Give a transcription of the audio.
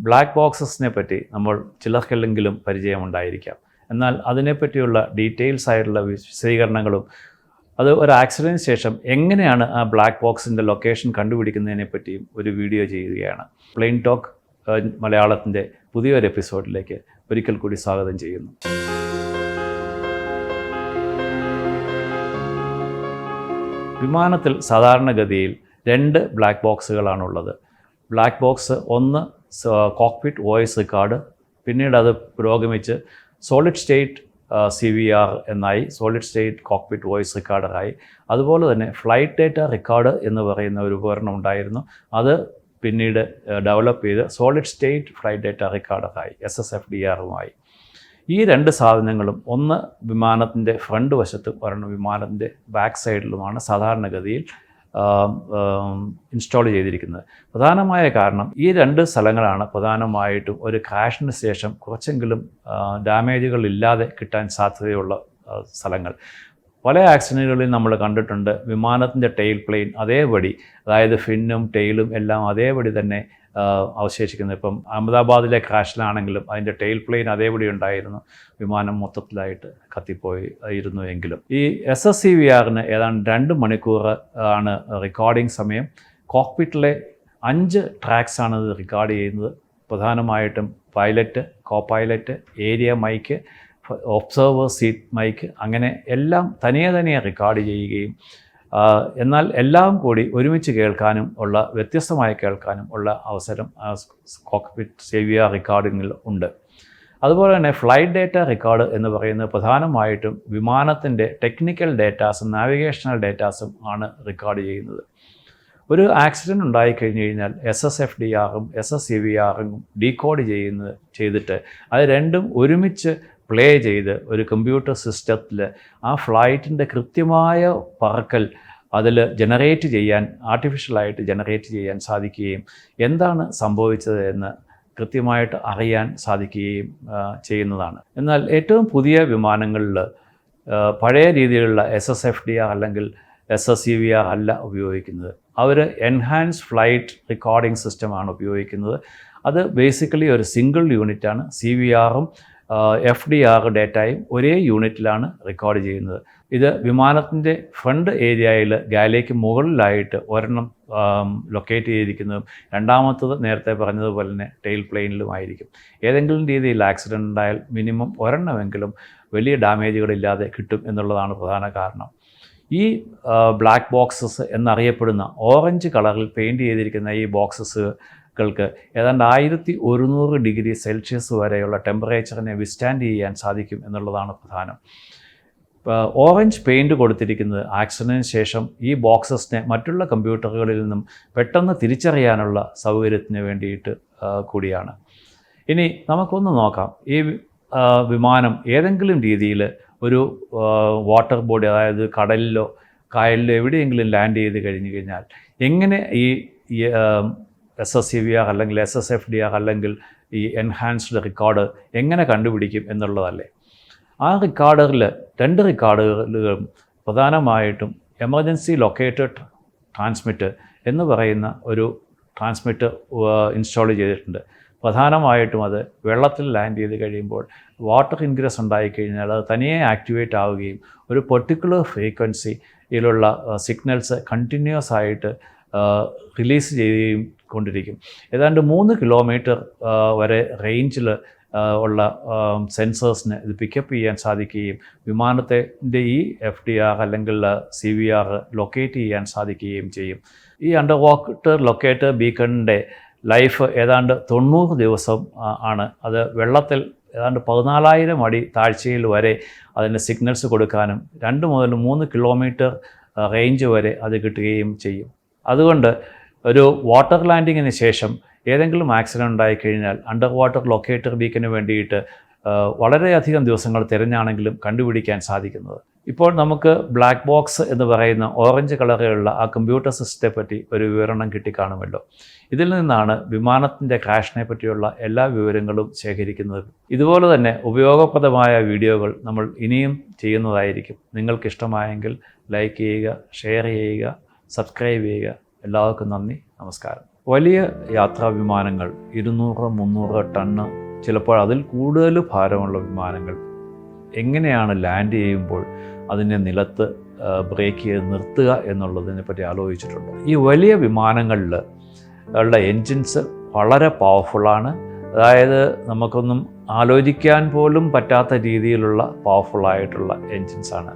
Black ബോക്സസിനെ പറ്റി നമ്മൾ ചിലർക്കെല്ലെങ്കിലും പരിചയമുണ്ടായിരിക്കാം. എന്നാൽ അതിനെപ്പറ്റിയുള്ള ഡീറ്റെയിൽസ് ആയിട്ടുള്ള വിശദീകരണങ്ങളും അത് ഒരു ആക്സിഡൻറ്റിന് ശേഷം എങ്ങനെയാണ് ആ ബ്ലാക്ക് ബോക്സിൻ്റെ ലൊക്കേഷൻ കണ്ടുപിടിക്കുന്നതിനെ പറ്റിയും ഒരു വീഡിയോ ചെയ്യുകയാണ്. പ്ലെയിൻ ടോക്ക് മലയാളത്തിൻ്റെ പുതിയൊരു എപ്പിസോഡിലേക്ക് ഒരിക്കൽ കൂടി സ്വാഗതം ചെയ്യുന്നു. വിമാനത്തിൽ സാധാരണഗതിയിൽ 2 ബ്ലാക്ക് ബോക്സുകളാണുള്ളത്. ബ്ലാക്ക് ബോക്സ് ഒന്ന് കോക്ക്പിറ്റ് വോയിസ് റെക്കോർഡ്, പിന്നീട് അത് പുരോഗമിച്ച് സോളിഡ് സ്റ്റേറ്റ് CVR എന്നായി, സോളിഡ് സ്റ്റേറ്റ് കോക്ക്പിറ്റ് വോയിസ് റെക്കോർഡറായി. അതുപോലെ തന്നെ ഫ്ലൈറ്റ് ഡേറ്റ റെക്കോർഡ് എന്ന് പറയുന്ന ഒരു ഉപകരണം ഉണ്ടായിരുന്നു. അത് പിന്നീട് ഡെവലപ്പ് ചെയ്ത് സോളിഡ് സ്റ്റേറ്റ് ഫ്ലൈറ്റ് ഡേറ്റ റെക്കോർഡറായി, SSFDRുമായി. ഈ 2 സാധനങ്ങളും ഒന്ന് വിമാനത്തിൻ്റെ ഫ്രണ്ട് വശത്തും ഒരെണ്ണം വിമാനത്തിൻ്റെ ബാക്ക് സൈഡിലുമാണ് സാധാരണഗതിയിൽ ഇൻസ്റ്റാൾ ചെയ്തിരിക്കുന്നത്. പ്രധാനമായ കാരണം ഈ 2 സ്ഥലങ്ങളാണ് പ്രധാനമായിട്ടും ഒരു ക്രാഷിന് ശേഷം കുറച്ചെങ്കിലും ഡാമേജുകൾ ഇല്ലാതെ കിട്ടാൻ സാധ്യതയുള്ള സ്ഥലങ്ങൾ. പല ആക്സിഡൻറ്റുകളിൽ നമ്മൾ കണ്ടിട്ടുണ്ട് വിമാനത്തിൻ്റെ ടെയിൽ പ്ലെയിൻ അതേപടി, അതായത് ഫിന്നും ടെയിലും എല്ലാം അതേപടി തന്നെ അവശേഷിക്കുന്നത്. ഇപ്പം അഹമ്മദാബാദിലെ ക്രാഷിലാണെങ്കിലും അതിൻ്റെ ടെയിൽ പ്ലെയിൻ അതേപടി ഉണ്ടായിരുന്നു, വിമാനം മൊത്തത്തിലായിട്ട് കത്തിപ്പോയിരുന്നു. എങ്കിലും ഈ SSCVRന് ഏതാണ്ട് 2 മണിക്കൂർ ആണ് റെക്കോർഡിംഗ് സമയം. കോക്ക്പിറ്റിലെ 5 ട്രാക്സാണ് ഇത് റെക്കോർഡ് ചെയ്യുന്നത്. പ്രധാനമായിട്ടും pilot, copilot, area mic, observer seat mic, അങ്ങനെ എല്ലാം തനിയെ റെക്കോർഡ് ചെയ്യുകയും എന്നാൽ എല്ലാം കൂടി ഒരുമിച്ച് കേൾക്കാനും ഉള്ള, വ്യത്യസ്തമായി കേൾക്കാനും ഉള്ള അവസരം കോക്ക്പിറ്റ് CVR റെക്കോർഡിങ്ങിൽ ഉണ്ട്. അതുപോലെ തന്നെ ഫ്ലൈറ്റ് ഡേറ്റ റെക്കോർഡ് എന്ന് പറയുന്നത് പ്രധാനമായിട്ടും വിമാനത്തിൻ്റെ ടെക്നിക്കൽ ഡേറ്റാസും നാവിഗേഷണൽ ഡേറ്റാസും ആണ് റെക്കോർഡ് ചെയ്യുന്നത്. ഒരു ആക്സിഡൻറ്റ് ഉണ്ടായിക്കഴിഞ്ഞ് കഴിഞ്ഞാൽ SSFDRും SSCVRും ഡീകോഡ് ചെയ്തിട്ട് അത് രണ്ടും ഒരുമിച്ച് പ്ലേ ചെയ്ത് ഒരു കമ്പ്യൂട്ടർ സിസ്റ്റത്തിൽ ആ ഫ്ലൈറ്റിൻ്റെ കൃത്യമായ പറക്കൽ അതിൽ ജനറേറ്റ് ചെയ്യാൻ, ആർട്ടിഫിഷ്യലായിട്ട് ജനറേറ്റ് ചെയ്യാൻ സാധിക്കുകയും എന്താണ് സംഭവിച്ചത് എന്ന് കൃത്യമായിട്ട് അറിയാൻ സാധിക്കുകയും ചെയ്യുന്നതാണ്. എന്നാൽ ഏറ്റവും പുതിയ വിമാനങ്ങളിൽ പഴയ രീതിയിലുള്ള SSFDR അല്ലെങ്കിൽ SSCVR അല്ല ഉപയോഗിക്കുന്നത്. അവർ എൻഹാൻസ് ഫ്ലൈറ്റ് റെക്കോർഡിംഗ് സിസ്റ്റമാണ് ഉപയോഗിക്കുന്നത്. അത് ബേസിക്കലി ഒരു സിംഗിൾ യൂണിറ്റാണ്. CVRും FDR ഡേറ്റയും ഒരേ യൂണിറ്റിലാണ് റെക്കോർഡ് ചെയ്യുന്നത്. ഇത് വിമാനത്തിൻ്റെ ഫ്രണ്ട് ഏരിയയിൽ ഗാലയ്ക്ക് മുകളിലായിട്ട് ഒരെണ്ണം ലൊക്കേറ്റ് ചെയ്തിരിക്കുന്നതും രണ്ടാമത്തത് നേരത്തെ പറഞ്ഞതുപോലെ തന്നെ ടെയിൽ പ്ലെയിനിലുമായിരിക്കും. ഏതെങ്കിലും രീതിയിൽ ആക്സിഡൻ്റ് ഉണ്ടായാൽ മിനിമം ഒരെണ്ണമെങ്കിലും വലിയ ഡാമേജുകളില്ലാതെ കിട്ടും എന്നുള്ളതാണ് പ്രധാന കാരണം. ഈ ബ്ലാക്ക് ബോക്സസ് എന്നറിയപ്പെടുന്ന ഓറഞ്ച് കളറിൽ പെയിൻറ്റ് ചെയ്തിരിക്കുന്ന ഈ ബോക്സസുകൾക്ക് ഏതാണ്ട് 1100 ഡിഗ്രി സെൽഷ്യസ് വരെയുള്ള ടെമ്പറേച്ചറിനെ വിസ്റ്റാൻഡ് ചെയ്യാൻ സാധിക്കും എന്നുള്ളതാണ് പ്രധാനം. ഓറഞ്ച് പെയിൻറ്റ് കൊടുത്തിരിക്കുന്നത് ആക്സിഡൻറ്റിന് ശേഷം ഈ ബോക്സസിനെ മറ്റുള്ള കമ്പ്യൂട്ടറുകളിൽ നിന്നും പെട്ടെന്ന് തിരിച്ചറിയാനുള്ള സൗകര്യത്തിന് വേണ്ടിയിട്ട് കൂടിയാണ്. ഇനി നമുക്കൊന്ന് നോക്കാം, ഈ വിമാനം ഏതെങ്കിലും രീതിയിൽ ഒരു വാട്ടർ ബോഡി, അതായത് കടലിലോ കായലിലോ എവിടെയെങ്കിലും ലാൻഡ് ചെയ്ത് കഴിഞ്ഞ് കഴിഞ്ഞാൽ എങ്ങനെ ഈ SSCVR അല്ലെങ്കിൽ SSFDR അല്ലെങ്കിൽ ഈ എൻഹാൻസ്ഡ് റെക്കോർഡ് എങ്ങനെ കണ്ടുപിടിക്കും എന്നുള്ളതല്ലേ. ആ റെക്കോർഡറിൽ 2 റെക്കോർഡറുകളും പ്രധാനമായിട്ടും എമർജൻസി ലൊക്കേറ്റഡ് ട്രാൻസ്മിറ്റർ എന്ന് പറയുന്ന ഒരു ട്രാൻസ്മിറ്റർ ഇൻസ്റ്റാൾ ചെയ്തിട്ടുണ്ട്. പ്രധാനമായിട്ടും അത് വെള്ളത്തിൽ ലാൻഡ് ചെയ്ത് കഴിയുമ്പോൾ വാട്ടർ ഇൻഗ്രസ് ഉണ്ടായിക്കഴിഞ്ഞാൽ അത് തനിയെ ആക്ടിവേറ്റ് ആവുകയും ഒരു പെർട്ടിക്കുലർ ഫ്രീക്വൻസിയിലുള്ള സിഗ്നൽസ് കണ്ടിന്യൂസ് ആയിട്ട് റിലീസ് ചെയ്യുകയും കൊണ്ടിരിക്കും. ഏതാണ്ട് 3 കിലോമീറ്റർ വരെ റേഞ്ചിൽ ഉള്ള സെൻസേഴ്സിന് ഇത് പിക്കപ്പ് ചെയ്യാൻ സാധിക്കുകയും വിമാനത്തിൻ്റെ ഈ FDR അല്ലെങ്കിൽ CVR ലൊക്കേറ്റ് ചെയ്യാൻ സാധിക്കുകയും ചെയ്യും. ഈ അണ്ടർ വാട്ടർ ലൊക്കേറ്റർ ബീക്കണിൻ്റെ ലൈഫ് ഏതാണ്ട് 90 ദിവസം ആണ്. അത് വെള്ളത്തിൽ ഏതാണ്ട് 14,000 അടി താഴ്ചയിൽ വരെ അതിന് സിഗ്നൽസ് കൊടുക്കാനും 2 മുതൽ 3 കിലോമീറ്റർ റേഞ്ച് വരെ അത് കിട്ടുകയും ചെയ്യും. അതുകൊണ്ട് ഒരു വാട്ടർ ലാൻഡിങ്ങിന് ശേഷം ഏതെങ്കിലും ആക്സിഡൻറ്റ് ഉണ്ടായിക്കഴിഞ്ഞാൽ അണ്ടർ വാട്ടർ ലൊക്കേറ്റർ ബീക്കന് വേണ്ടിയിട്ട് വളരെയധികം ദിവസങ്ങൾ തിരഞ്ഞാണെങ്കിലും കണ്ടുപിടിക്കാൻ സാധിക്കുന്നത്. ഇപ്പോൾ നമുക്ക് ബ്ലാക്ക് ബോക്സ് എന്ന് പറയുന്ന ഓറഞ്ച് കളറിലുള്ള ആ കമ്പ്യൂട്ടർ സിസ്റ്റത്തെ പറ്റി ഒരു വിവരണം കിട്ടിക്കാണുമല്ലോ. ഇതിൽ നിന്നാണ് വിമാനത്തിൻ്റെ ക്രാഷിനെ പറ്റിയുള്ള എല്ലാ വിവരങ്ങളും ശേഖരിക്കുന്നത്. ഇതുപോലെ തന്നെ ഉപയോഗപ്രദമായ വീഡിയോകൾ നമ്മൾ ഇനിയും ചെയ്യുന്നതായിരിക്കും. നിങ്ങൾക്കിഷ്ടമായെങ്കിൽ ലൈക്ക് ചെയ്യുക, ഷെയർ ചെയ്യുക, സബ്സ്ക്രൈബ് ചെയ്യുക. എല്ലാവർക്കും നന്ദി, നമസ്കാരം. വലിയ യാത്രാ വിമാനങ്ങൾ 200-300 ടണ്ണ്, ചിലപ്പോൾ അതിൽ കൂടുതൽ ഭാരമുള്ള വിമാനങ്ങൾ എങ്ങനെയാണ് ലാൻഡ് ചെയ്യുമ്പോൾ അതിനെ നിലത്ത് ബ്രേക്ക് ചെയ്ത് നിർത്തുക എന്നുള്ളതിനെ പറ്റി ആലോചിച്ചിട്ടുണ്ട്. ഈ വലിയ വിമാനങ്ങളിൽ ഉള്ള എൻജിൻസ് വളരെ പവർഫുള്ളാണ്. അതായത് നമുക്കൊന്നും ആലോചിക്കാൻ പോലും പറ്റാത്ത രീതിയിലുള്ള പവർഫുള്ളായിട്ടുള്ള എൻജിൻസാണ്.